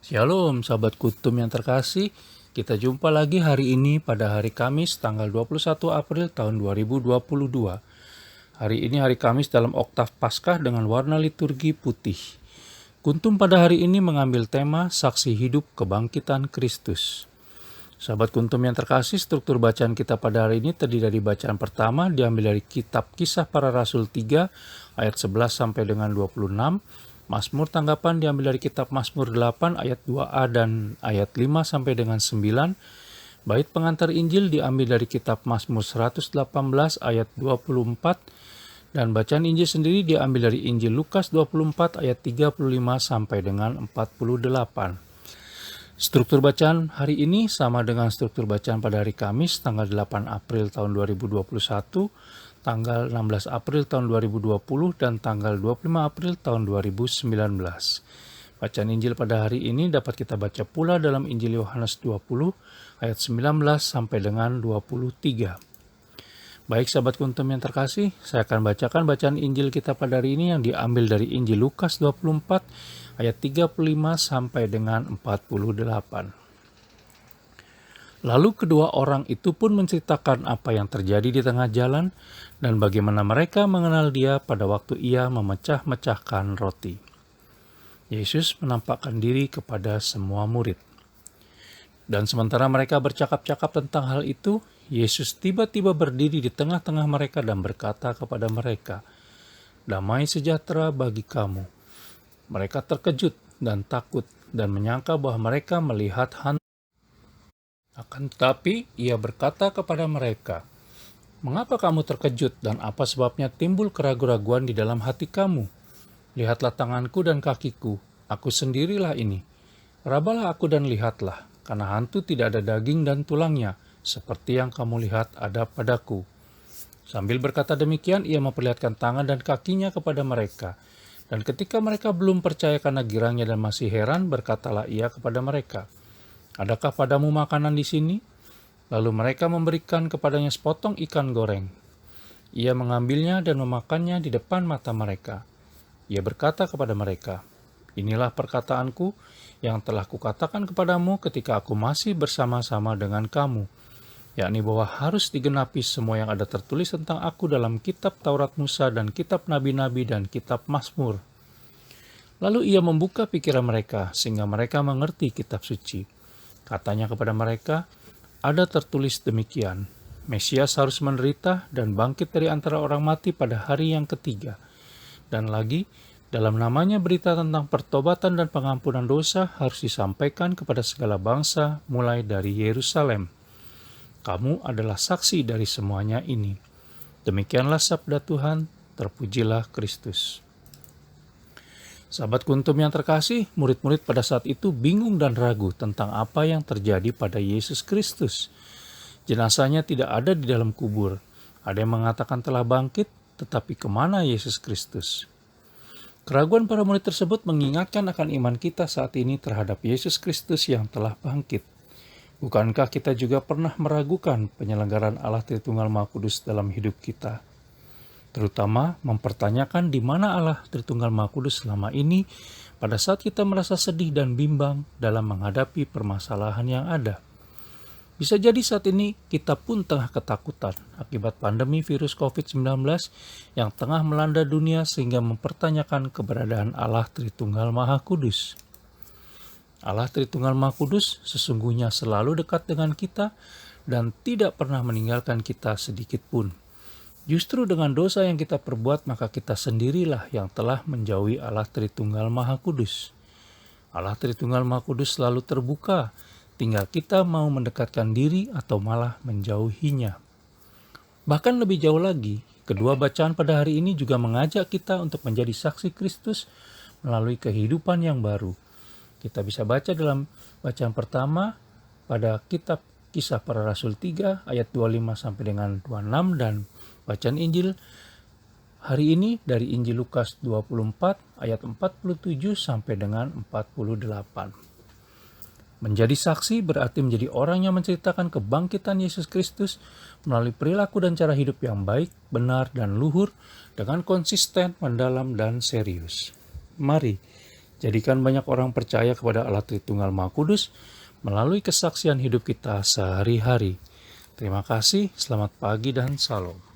Shalom sahabat Kutum yang terkasih, kita jumpa lagi hari ini pada hari Kamis tanggal 21 April tahun 2022. Hari ini hari Kamis dalam oktav Paskah dengan warna liturgi putih. Kuntum pada hari ini mengambil tema Saksi Hidup Kebangkitan Kristus. Sahabat Kuntum yang terkasih, struktur bacaan kita pada hari ini terdiri dari bacaan pertama diambil dari kitab Kisah Para Rasul 3 ayat 11 sampai dengan 26. Mazmur tanggapan diambil dari kitab Mazmur 8 ayat 2a dan ayat 5 sampai dengan 9. Bait pengantar Injil diambil dari kitab Mazmur 118 ayat 24. Dan bacaan Injil sendiri diambil dari Injil Lukas 24 ayat 35 sampai dengan 48. Struktur bacaan hari ini sama dengan struktur bacaan pada hari Kamis tanggal 8 April tahun 2021, tanggal 16 April tahun 2020, dan tanggal 25 April tahun 2019. Bacaan Injil pada hari ini dapat kita baca pula dalam Injil Yohanes 20 ayat 19 sampai dengan 23. Baik sahabat Kuntum yang terkasih, saya akan bacakan bacaan Injil kita pada hari ini yang diambil dari Injil Lukas 24 ayat 35 sampai dengan 48. Lalu kedua orang itu pun menceritakan apa yang terjadi di tengah jalan dan bagaimana mereka mengenal Dia pada waktu Ia memecah-mecahkan roti. Yesus menampakkan diri kepada semua murid. Dan sementara mereka bercakap-cakap tentang hal itu, Yesus tiba-tiba berdiri di tengah-tengah mereka dan berkata kepada mereka, "Damai sejahtera bagi kamu." Mereka terkejut dan takut dan menyangka bahwa mereka melihat hantu. Akan tetapi ia berkata kepada mereka, "Mengapa kamu terkejut dan apa sebabnya timbul keraguan-raguan di dalam hati kamu? Lihatlah tanganku dan kakiku, aku sendirilah ini. Rabalah aku dan lihatlah, karena hantu tidak ada daging dan tulangnya, seperti yang kamu lihat ada padaku." Sambil berkata demikian, ia memperlihatkan tangan dan kakinya kepada mereka. Dan ketika mereka belum percaya karena girangnya dan masih heran, berkatalah ia kepada mereka, "Adakah padamu makanan di sini?" Lalu mereka memberikan kepadanya sepotong ikan goreng. Ia mengambilnya dan memakannya di depan mata mereka. Ia berkata kepada mereka, "Inilah perkataanku yang telah kukatakan kepadamu ketika aku masih bersama-sama dengan kamu, yakni bahwa harus digenapi semua yang ada tertulis tentang aku dalam kitab Taurat Musa dan kitab Nabi-Nabi dan kitab Mazmur." Lalu ia membuka pikiran mereka sehingga mereka mengerti kitab suci. Katanya kepada mereka, "Ada tertulis demikian, Mesias harus menderita dan bangkit dari antara orang mati pada hari yang ketiga. Dan lagi, dalam namanya berita tentang pertobatan dan pengampunan dosa harus disampaikan kepada segala bangsa mulai dari Yerusalem. Kamu adalah saksi dari semuanya ini." Demikianlah sabda Tuhan, terpujilah Kristus. Sahabat Kuntum yang terkasih, murid-murid pada saat itu bingung dan ragu tentang apa yang terjadi pada Yesus Kristus. Jenazahnya tidak ada di dalam kubur. Ada yang mengatakan telah bangkit, tetapi kemana Yesus Kristus? Keraguan para murid tersebut mengingatkan akan iman kita saat ini terhadap Yesus Kristus yang telah bangkit. Bukankah kita juga pernah meragukan penyelenggaraan Allah Tritunggal Maha Kudus dalam hidup kita? Terutama mempertanyakan di mana Allah Tritunggal Maha Kudus selama ini pada saat kita merasa sedih dan bimbang dalam menghadapi permasalahan yang ada. Bisa jadi saat ini kita pun tengah ketakutan akibat pandemi virus COVID-19 yang tengah melanda dunia sehingga mempertanyakan keberadaan Allah Tritunggal Maha Kudus. Allah Tritunggal Maha Kudus sesungguhnya selalu dekat dengan kita dan tidak pernah meninggalkan kita sedikit pun. Justru dengan dosa yang kita perbuat, maka kita sendirilah yang telah menjauhi Allah Tritunggal Maha Kudus. Allah Tritunggal Maha Kudus selalu terbuka, tinggal kita mau mendekatkan diri atau malah menjauhinya. Bahkan lebih jauh lagi, kedua bacaan pada hari ini juga mengajak kita untuk menjadi saksi Kristus melalui kehidupan yang baru. Kita bisa baca dalam bacaan pertama pada kitab Kisah Para Rasul 3 ayat 25 sampai dengan 26 dan bacaan Injil hari ini dari Injil Lukas 24 ayat 47 sampai dengan 48. Menjadi saksi berarti menjadi orang yang menceritakan kebangkitan Yesus Kristus melalui perilaku dan cara hidup yang baik, benar, dan luhur dengan konsisten, mendalam, dan serius. Mari Jadikan banyak orang percaya kepada Allah Tritunggal Maha Kudus melalui kesaksian hidup kita sehari-hari. Terima kasih, selamat pagi dan salam.